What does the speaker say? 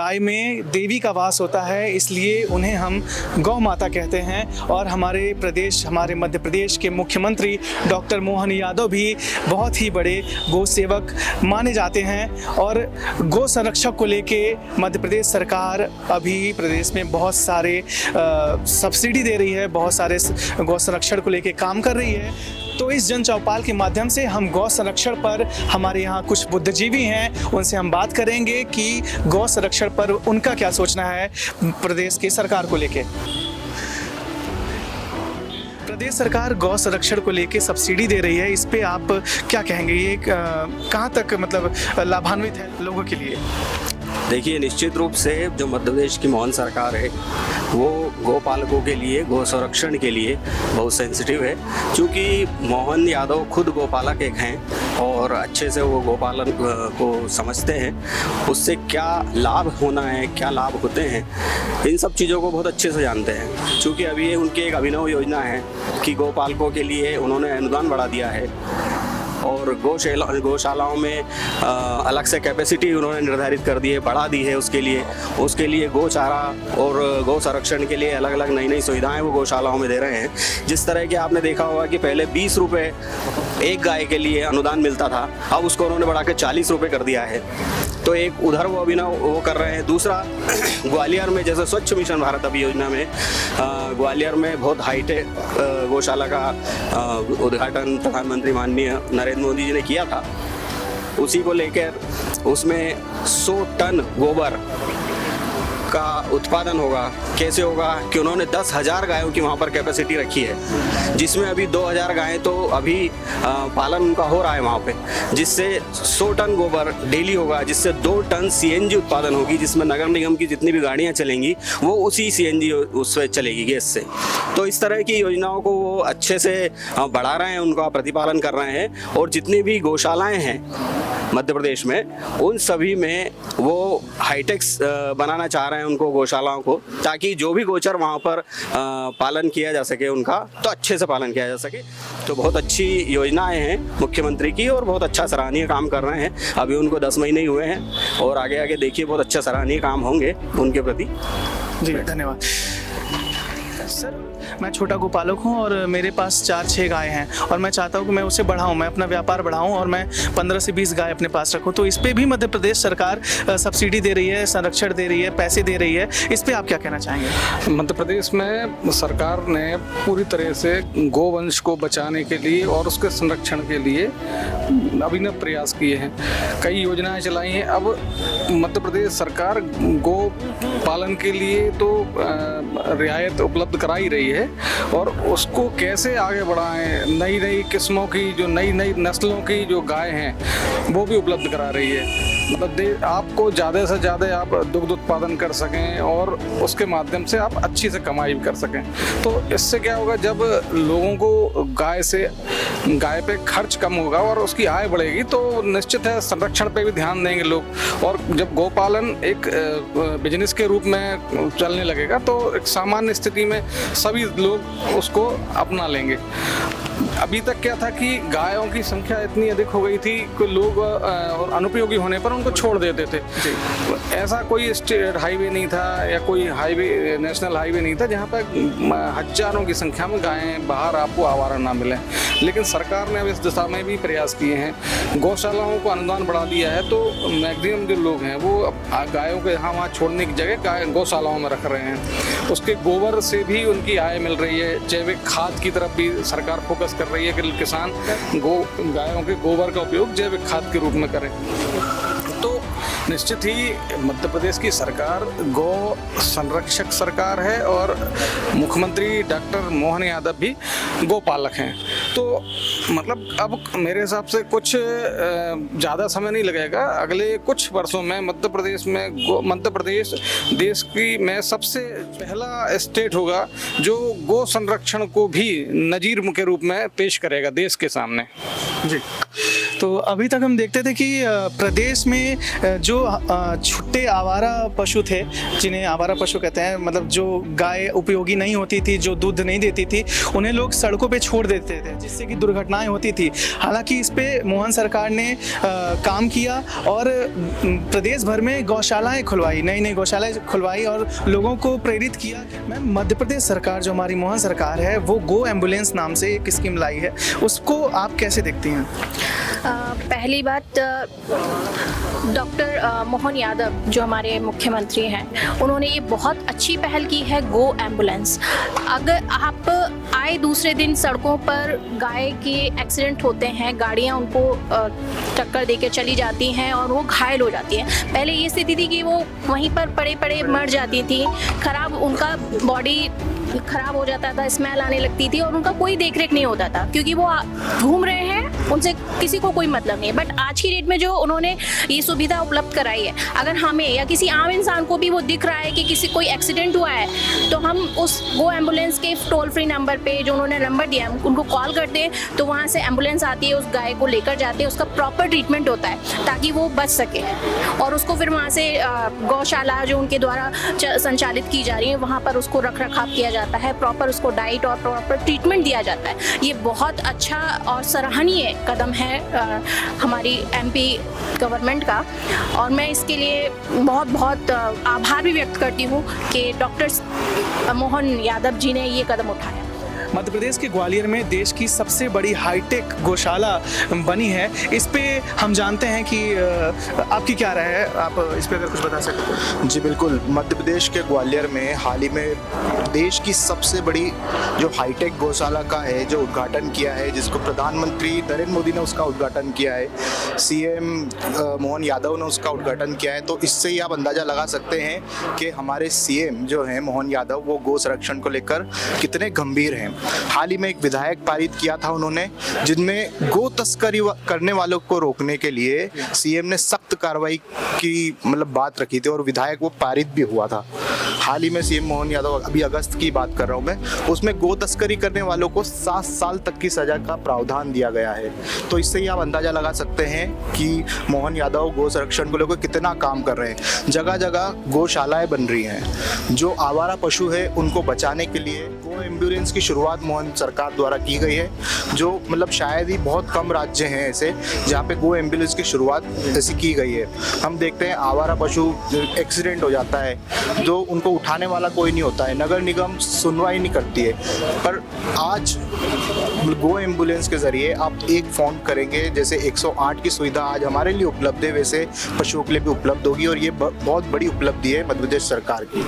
गाय में देवी का वास होता है, इसलिए उन्हें हम गौ माता कहते हैं। और हमारे मध्य प्रदेश के मुख्यमंत्री डॉक्टर मोहन यादव भी बहुत ही बड़े गौ सेवक माने जाते हैं। और गौ संरक्षक को लेके मध्य प्रदेश सरकार अभी प्रदेश में बहुत सारे सब्सिडी दे रही है, बहुत सारे गौ संरक्षण को लेके काम कर रही है। तो इस जन चौपाल के माध्यम से हम गौ संरक्षण पर, हमारे यहाँ कुछ बुद्धिजीवी हैं, उनसे हम बात करेंगे कि गौ संरक्षण पर उनका क्या सोचना है प्रदेश की सरकार को लेके। प्रदेश सरकार गौ संरक्षण को लेके सब्सिडी दे रही है, इस पे आप क्या कहेंगे? ये कहाँ तक मतलब लाभान्वित है लोगों के लिए? देखिए, निश्चित रूप से जो मध्य प्रदेश की मोहन सरकार है वो गौपालकों के लिए, गौ संरक्षण के लिए बहुत सेंसिटिव है। क्योंकि मोहन यादव खुद गौपालक एक हैं और अच्छे से वो गोपालन को समझते हैं, उससे क्या लाभ होना है, क्या लाभ होते हैं, इन सब चीज़ों को बहुत अच्छे से जानते हैं। क्योंकि अभी ये उनकी एक अभिनव योजना है कि गौपालकों के लिए उन्होंने अनुदान बढ़ा दिया है और गौशालाओं में अलग से कैपेसिटी उन्होंने निर्धारित कर दी है, बढ़ा दी है। उसके लिए गौचारा और गौ संरक्षण के लिए अलग अलग नई सुविधाएं वो गौशालाओं में दे रहे हैं। जिस तरह के आपने देखा होगा कि पहले 20 रुपये एक गाय के लिए अनुदान मिलता था, अब उसको उन्होंने बढ़ा के 40 रुपये कर दिया है। तो एक उधर वो अभिनव वो कर रहे हैं। दूसरा, ग्वालियर में जैसे स्वच्छ मिशन भारत अभियोजना में ग्वालियर में बहुत हाईटेक गौशाला का उद्घाटन प्रधानमंत्री माननीय नरेंद्र मोदी जी ने किया था। उसी को लेकर उसमें 100 टन गोबर का उत्पादन होगा। कैसे होगा कि उन्होंने 10,000 गायों की वहाँ पर कैपेसिटी रखी है, जिसमें अभी 2,000 गायें तो अभी पालन उनका हो रहा है वहाँ पे, जिससे 100 टन गोबर डेली होगा, जिससे 2 टन CNG उत्पादन होगी, जिसमें नगर निगम की जितनी भी गाड़ियाँ चलेंगी वो उसी CNG उससे चलेगी, गैस से। तो इस तरह की योजनाओं को वो अच्छे से बढ़ा रहे हैं, उनका प्रतिपालन कर रहे हैं। और जितनी भी गौशालाएँ हैं मध्य प्रदेश में, उन सभी में वो हाईटेक्स बनाना चाह रहे हैं उनको गौशालाओं को, ताकि जो भी गोचर वहाँ पर पालन किया जा सके उनका, तो अच्छे से पालन किया जा सके। तो बहुत अच्छी योजनाएं हैं मुख्यमंत्री की और बहुत अच्छा सराहनीय काम कर रहे हैं। अभी उनको 10 महीने ही हुए हैं और आगे आगे देखिए बहुत अच्छा सराहनीय काम होंगे उनके प्रति। जी धन्यवाद सर। मैं छोटा गोपालक हूँ और मेरे पास 4-6 गाय हैं और मैं चाहता हूँ कि मैं उसे बढ़ाऊँ, मैं अपना व्यापार बढ़ाऊँ और मैं 15 से 20 गाय अपने पास रखूँ। तो इस पे भी मध्य प्रदेश सरकार सब्सिडी दे रही है, संरक्षण दे रही है, पैसे दे रही है, इस पे आप क्या कहना चाहेंगे? मध्य प्रदेश में सरकार ने पूरी तरह से गोवंश को बचाने के लिए और उसके संरक्षण के लिए अभिनव प्रयास किए हैं, कई योजनाएं चलाई हैं। अब मध्य प्रदेश सरकार गो पालन के लिए तो रियायत उपलब्ध करा ही रही है और उसको कैसे आगे बढ़ाएं, नई किस्मों की, जो नई नस्लों की जो गाय हैं वो भी उपलब्ध करा रही है। मतलब आपको ज़्यादा से ज़्यादा आप दुग्ध उत्पादन कर सकें और उसके माध्यम से आप अच्छी से कमाई भी कर सकें। तो इससे क्या होगा, जब लोगों को गाय पे खर्च कम होगा और उसकी आय बढ़ेगी तो निश्चित है संरक्षण पे भी ध्यान देंगे लोग। और जब गौपालन एक बिजनेस के रूप में चलने लगेगा तो एक सामान्य स्थिति में सभी लोग उसको अपना लेंगे। अभी तक क्या था कि गायों की संख्या इतनी अधिक हो गई थी कि लोग और अनुपयोगी होने पर उनको छोड़ देते थे। ऐसा कोई स्टेट हाईवे नहीं था या कोई हाईवे, नेशनल हाईवे नहीं था जहाँ पर हजारों की संख्या में गायें बाहर आपको आवारा ना मिलें। लेकिन सरकार ने अब इस दिशा में भी प्रयास किए हैं, गौशालाओं को अनुदान बढ़ा दिया है। तो मैक्सिमम जो लोग हैं वो गायों को यहाँ वहाँ छोड़ने की जगह गौशालाओं में रख रहे हैं। उसके गोबर से भी उनकी आय मिल रही है। जैविक खाद की तरफ भी सरकार फोकस कर रही है कि किसान गायों के गोबर का उपयोग जैविक खाद के रूप में करें। तो निश्चित ही मध्य प्रदेश की सरकार गौ संरक्षक सरकार है और मुख्यमंत्री डॉक्टर मोहन यादव भी गोपालक हैं। तो मतलब अब मेरे हिसाब से कुछ ज़्यादा समय नहीं लगेगा, अगले कुछ वर्षों में मध्य प्रदेश देश की में सबसे पहला स्टेट होगा जो गो संरक्षण को भी नजीर के रूप में पेश करेगा देश के सामने। जी तो अभी तक हम देखते थे कि प्रदेश में जो छुट्टे आवारा पशु थे, जिन्हें आवारा पशु कहते हैं, मतलब जो गाय उपयोगी नहीं होती थी, जो दूध नहीं देती थी, उन्हें लोग सड़कों पे छोड़ देते थे, जिससे कि दुर्घटनाएं होती थी। हालांकि इस पे मोहन सरकार ने काम किया और प्रदेश भर में गौशालाएं खुलवाई, नई नई गौशालाएं खुलवाई और लोगों को प्रेरित किया। मैम, मध्य प्रदेश सरकार जो हमारी मोहन सरकार है, वो गो एम्बुलेंस नाम से एक स्कीम लाई है, उसको आप कैसे देखती हैं? पहली बात, डॉक्टर मोहन यादव जो हमारे मुख्यमंत्री हैं, उन्होंने ये बहुत अच्छी पहल की है, गो एम्बुलेंस। अगर आप आए दूसरे दिन सड़कों पर गाय के एक्सीडेंट होते हैं, गाड़ियां उनको टक्कर देके चली जाती हैं और वो घायल हो जाती हैं। पहले ये स्थिति थी कि वो वहीं पर पड़े पड़े मर जाती थी, खराब, उनका बॉडी खराब हो जाता था, स्मेल आने लगती थी और उनका कोई देख रेख नहीं होता था, क्योंकि वो घूम रहे हैं, उनसे किसी को कोई मतलब नहीं है। बट आज की डेट में जो उन्होंने ये सुविधा उपलब्ध कराई है, अगर हमें या किसी आम इंसान को भी वो दिख रहा है कि किसी कोई एक्सीडेंट हुआ है, तो हम उस गो एम्बुलेंस के टोल फ्री नंबर पे जो उन्होंने नंबर दिया है, उनको कॉल करते हैं, तो वहाँ से एम्बुलेंस आती है, उस गाय को लेकर जाते हैं, उसका प्रॉपर ट्रीटमेंट होता है ताकि वो बच सके, और उसको फिर वहाँ से गौशाला जो उनके द्वारा संचालित की जा रही है, वहाँ पर उसको रख रखाव किया जाता है, प्रॉपर उसको डाइट और प्रॉपर ट्रीटमेंट दिया जाता है। ये बहुत अच्छा और सराहनीय कदम है हमारी एमपी गवर्नमेंट का, और मैं इसके लिए बहुत बहुत आभार भी व्यक्त करती हूँ कि डॉक्टर मोहन यादव जी ने ये कदम उठाया। मध्य प्रदेश के ग्वालियर में देश की सबसे बड़ी हाईटेक गौशाला बनी है, इस पे हम जानते हैं कि आपकी क्या राय है, आप इस पे अगर कुछ बता सकते हैं? जी बिल्कुल, मध्य प्रदेश के ग्वालियर में हाल ही में देश की सबसे बड़ी जो हाईटेक गौशाला का है जो उद्घाटन किया है, जिसको प्रधानमंत्री नरेंद्र मोदी ने उसका उद्घाटन किया है, सीएम मोहन यादव ने उसका उद्घाटन किया है। तो इससे ही आप अंदाज़ा लगा सकते हैं कि हमारे सीएम जो हैं मोहन यादव, वो गौ संरक्षण को लेकर कितने गंभीर हैं। हाल ही में एक विधायक पारित किया था उन्होंने, जिनमें गो तस्करी करने वालों को रोकने के लिए सीएम ने सख्त कार्रवाई की मतलब बात रखी थी और विधायक वो पारित भी हुआ था। हाल ही में सीएम मोहन यादव, अभी अगस्त की बात कर रहा हूँ मैं, उसमें गो तस्करी करने वालों को 7 साल तक की सजा का प्रावधान दिया गया है। तो इससे ही आप अंदाजा लगा सकते हैं कि मोहन यादव गो संरक्षण को लेकर कितना काम कर रहे हैं। जगह जगह गौशालाएं बन रही हैं, जो आवारा पशु है उनको बचाने के लिए गो एम्बुलेंस की शुरुआत मोहन सरकार द्वारा की गई है, जो मतलब शायद ही बहुत कम राज्य हैं ऐसे जहाँ पे गो एम्बुलेंस की शुरुआत ऐसी की गई है। हम देखते हैं आवारा पशु एक्सीडेंट हो जाता है, जो उनको उठाने वाला कोई नहीं होता है, नगर निगम सुनवाई नहीं करती है। पर आज गो एम्बुलेंस के ज़रिए आप एक फ़ोन करेंगे, जैसे 108 की सुविधा आज हमारे लिए उपलब्ध है, वैसे पशुओं के लिए भी उपलब्ध होगी, और ये बहुत बड़ी उपलब्धि है मध्य प्रदेश सरकार की।